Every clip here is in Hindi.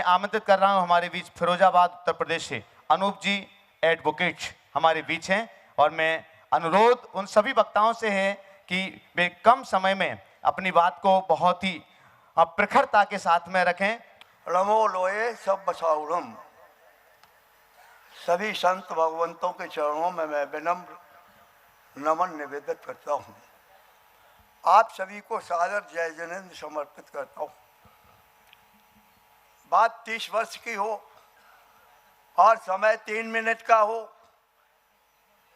आमंत्रित कर रहा हूं हमारे बीच फिरोजाबाद उत्तर प्रदेश से अनूप जी एडवोकेट हमारे बीच हैं और मैं अनुरोध उन सभी वक्ताओं से है कि वे कम समय में अपनी बात को बहुत ही प्रखरता के साथ में रखें। रमो लोए सब बसाउरम, सभी संत भगवंतों के चरणों में मैं विनम्र नमन निवेदित करता हूँ। आप सभी को सादर जय जनेन्द्र समर्पित करता हूँ। बात 30 वर्ष की हो और समय 3 मिनट का हो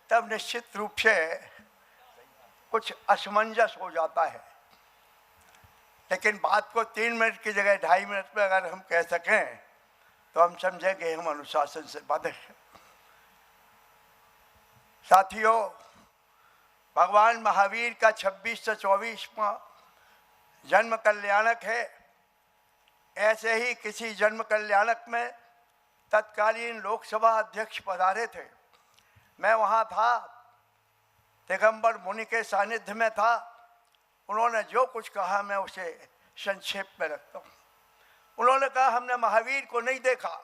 तब निश्चित रूप से कुछ असमंजस हो जाता है, लेकिन बात को 3 मिनट की जगह 2.5 मिनट में अगर हम कह सकें तो हम समझेंगे हम अनुशासन से बद्ध हैं। साथियों, भगवान महावीर का 26 से 24वां जन्म कल्याणक है। ऐसे ही किसी जन्म कल्याणक में तत्कालीन लोकसभा अध्यक्ष पधारे थे। मैं वहाँ था, दिगंबर मुनि के सानिध्य में था। उन्होंने जो कुछ कहा मैं उसे संक्षेप में रखता हूँ। उन्होंने कहा हमने महावीर को नहीं देखा,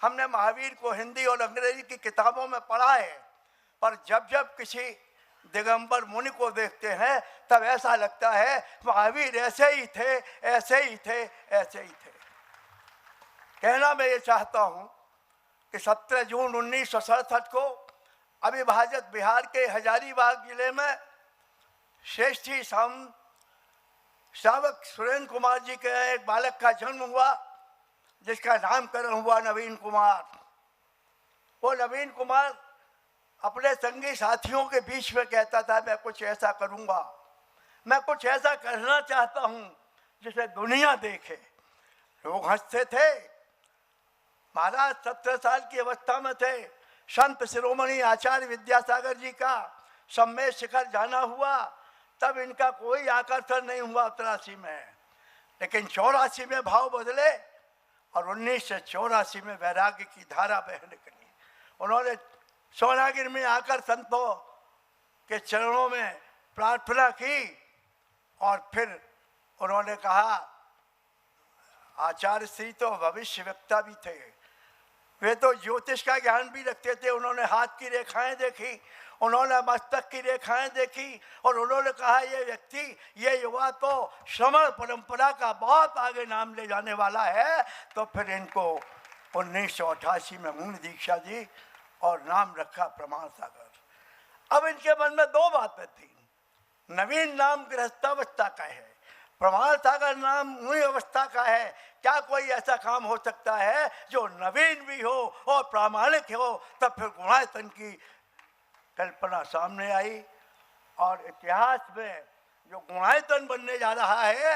हमने महावीर को हिंदी और अंग्रेजी की किताबों में पढ़ा है, पर जब जब किसी दिगंबर मुनि को देखते हैं तब ऐसा लगता है महावीर ऐसे ही थे, ऐसे ही थे, ऐसे ही थे। कहना मैं ये चाहता हूँ कि 17 जून 1967 को अविभाजित बिहार के हजारीबाग जिले में श्रेष्ठी श्रावक सुरेंद्र कुमार जी के एक बालक का जन्म हुआ, जिसका नामकरण हुआ नवीन कुमार। वो नवीन कुमार अपने संगी साथियों के बीच में कहता था मैं कुछ ऐसा करूंगा, मैं कुछ ऐसा करना चाहता हूं जिसे दुनिया देखे। लोग हंसते थे। महाराज 17 साल की अवस्था में थे। संत शिरोमणि आचार्य विद्यासागर जी का सम्मेद शिखर जाना हुआ, तब इनका कोई आकर्षण नहीं हुआ 83 में, लेकिन 84 में भाव बदले और 1984 में वैराग्य की धारा बह निकली। उन्होंने सोनागिर में आकर संतों के चरणों में प्रार्थना की और फिर उन्होंने कहा, आचार्य श्री तो भविष्य वक्ता भी थे, वे तो ज्योतिष का ज्ञान भी रखते थे। उन्होंने हाथ की रेखाएं देखी, उन्होंने मस्तक की रेखाएं देखी और उन्होंने कहा ये व्यक्ति, ये युवा तो श्रमण परंपरा का बहुत आगे नाम ले जाने वाला है। तो फिर इनको 1988 में मूल दीक्षा दी और नाम रखा प्रमाण सागर। अब इनके मन में 2 बातें थी। नवीन नाम गृहस्थावस्था का है, प्रमाण सागर नाम मुनि अवस्था का है। क्या कोई ऐसा काम हो सकता है जो नवीन भी हो और प्रामाणिक हो? तब फिर गुणायतन की कल्पना सामने आई और इतिहास में जो गुणायतन बनने जा रहा है,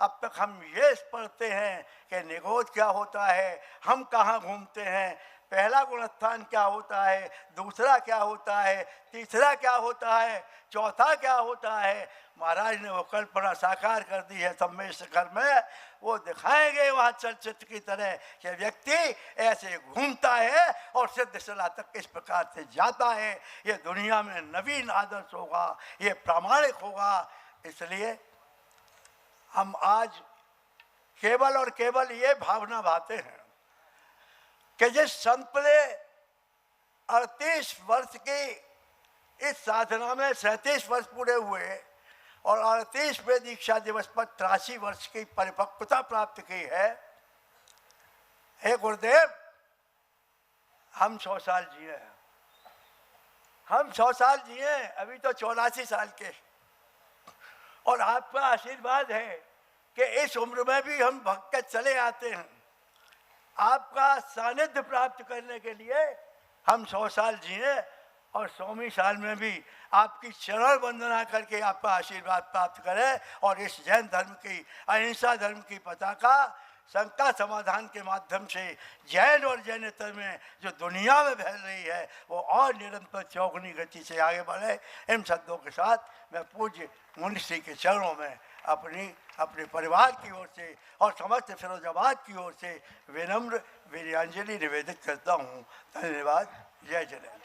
अब तक हम ये पढ़ते हैं कि निगोद क्या होता है, हम कहाँ घूमते हैं, पहला गुणस्थान क्या होता है, दूसरा क्या होता है, तीसरा क्या होता है, चौथा क्या होता है। महाराज ने वो कल्पना साकार कर दी है सम्मेद शिखर में। वो दिखाएंगे वहाँ चलचित्र की तरह कि व्यक्ति ऐसे घूमता है और सिद्ध सला तक इस प्रकार से जाता है। ये दुनिया में नवीन आदर्श होगा, ये प्रामाणिक होगा। इसलिए हम आज केवल और केवल ये भावना भाते हैं कि जिस संत ने 38 वर्ष की इस साधना में 37 वर्ष पूरे हुए और 38वें दीक्षा दिवस पर 83 वर्ष की परिपक्वता प्राप्त की है। हे गुरुदेव, हम 100 साल जिए, हम 100 साल जिए, अभी तो 84 साल के, और आपका आशीर्वाद है कि इस उम्र में भी हम भक्त चले आते हैं। आपका सानिध्य प्राप्त करने के लिए हम 100 साल जिए और 100वीं साल में भी आपकी चरण वंदना करके आपका आशीर्वाद प्राप्त करें और इस जैन धर्म की, अहिंसा धर्म की पताका शंका समाधान के माध्यम से जैन और जैनेतर में जो दुनिया में फैल रही है वो और निरंतर चौगुनी गति से आगे बढ़े। इन शब्दों के साथ मैं पूज्य मुनि श्री के चरणों में अपने परिवार की ओर से और समस्त फिरोजाबाद की ओर से विनम्र वीर्यांजलि निवेदित करता हूँ। धन्यवाद। जय जय।